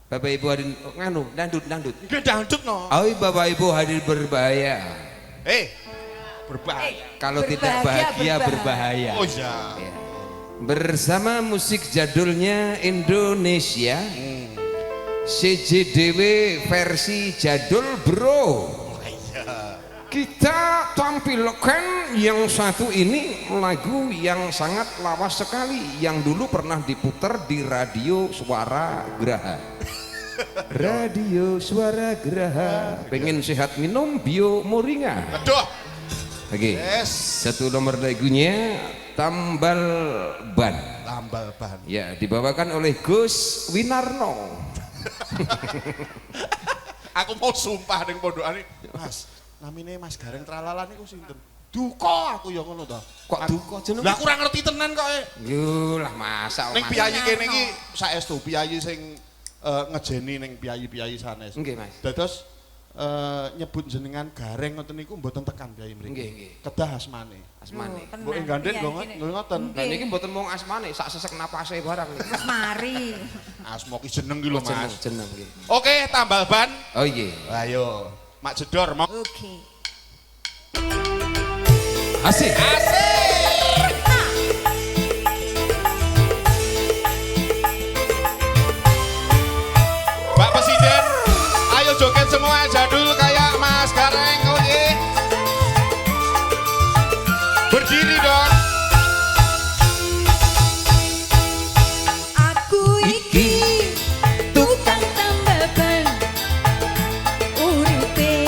Bapak Ibu hadir nganu dangdut. Nggih dangdut no. Oh, Bapak Ibu hadir berbahaya. Berbahaya. Kalau tidak bahagia berbahaya. Oh iya. Ya. Bersama musik jadulnya Indonesia. CJDW versi jadul bro. Kita tampilkan yang satu ini lagu yang sangat lawas sekali, yang dulu pernah diputar di radio Suara Graha. Radio Suara Graha, pengen sehat minum bio moringa. Aduh. Oke. Yes. Satu nomor lagunya Tambal Ban. Tambal ban. Ya, dibawakan oleh Gus Winarno. Aku mau sumpah dengan pondokan ini, Mas. Namine Mas Gareng Tralala niku sinten? Duka aku ya ngono to. Kok duka jeneng? Lah aku ora ngerti tenan kok. Yo lah masa Ning piyayi kene iki saestu piyayi sing ngejeni ning piyayi-piyayi sanes. Nggih, Mas. Dados nyebut jenengan Gareng ngoten niku mboten tekan piyayi mriki. Nggih. Kedah asmane. Asmane. Mbok gandhen ngoten. Lah niki mboten mung asmane, sak sesek napase barang. Mas mari. Asma ki jeneng ki lho Mas. Jeneng nggih. Oke, tambal ban. Oh iya. Ayo. Mak Jedor mau. Oke. Asik. Pak Presiden, ayo joget semua jadul kayak Mas Gareng, oke? Berdiri dong. Aku iki tukang tambal ban. Uripe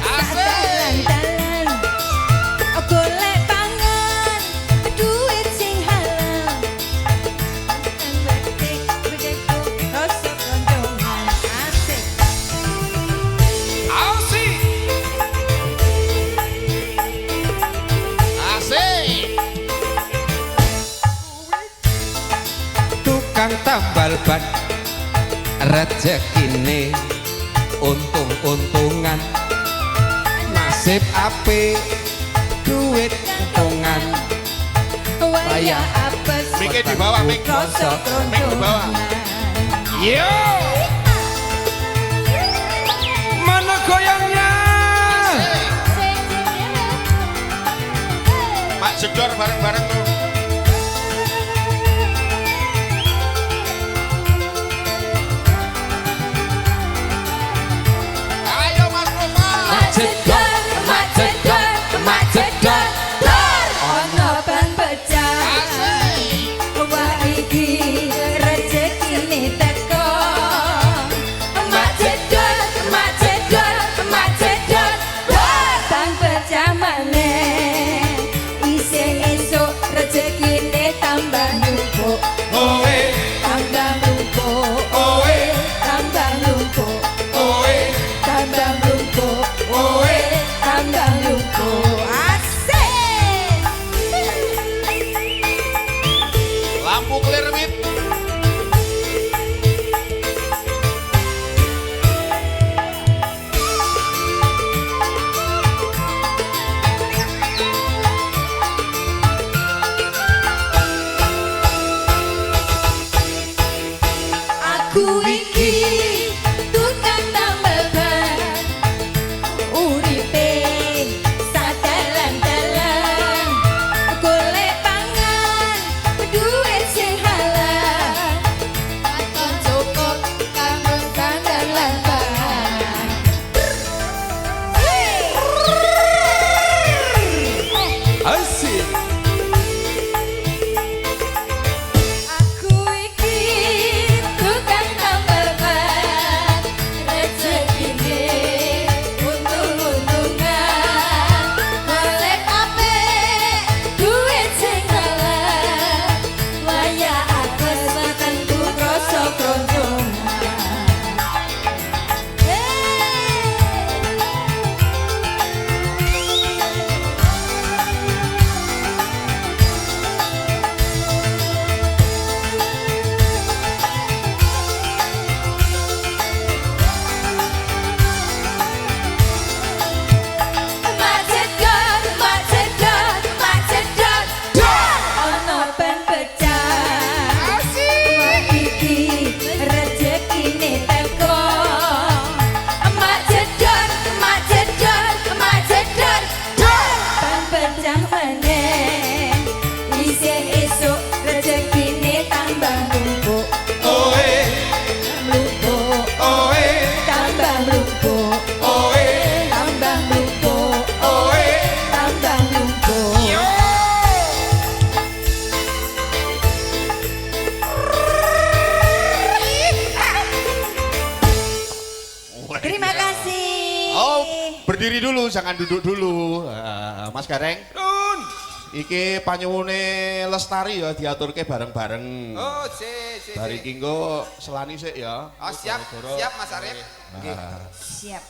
dalan-dalan. Golek pangan, duit sing halal. Betik bedeku rasa kondongan asik. Asik. Asik. Tukang tambal ban rezekine untung-untungan, nasib apik duit untungan. Waya apes. Mikir di bawah, Mik. Rasa Mik di bawah. kondongan. Yo, mana goyangnya? Mak Jedor bareng-bareng tuh. Ayo Mas Nova. Jedor, mak jedor, mak jedor, dor. Ono ban pecah. Wah iki rezekine teko. Mak jedor, mak jedor, mak jedor, dor. Ban pecah maneh. Isih esuk rezekine tambah numpuk. Oe, Tambah numpuk. oe, Tambah numpuk. oe, Tambah numpuk. oe. Tambah numpuk. Asik. Lampu clear mit. Aku iki tukang tambal ban. Uripe sadalan-dalan. Golek pangan, duit sing halal. Katon cukup kanggo sandal lan bahan. Asik. Aku iki tukang tambal ban. berdiri dulu, jangan duduk dulu. Mas Gareng. Nun. Iki panyuwune Lestari ya diaturke bareng-bareng. Oh, si. Dari Kinggo selani sik ya. Oh, siap Mas Arif. Nah. Siap.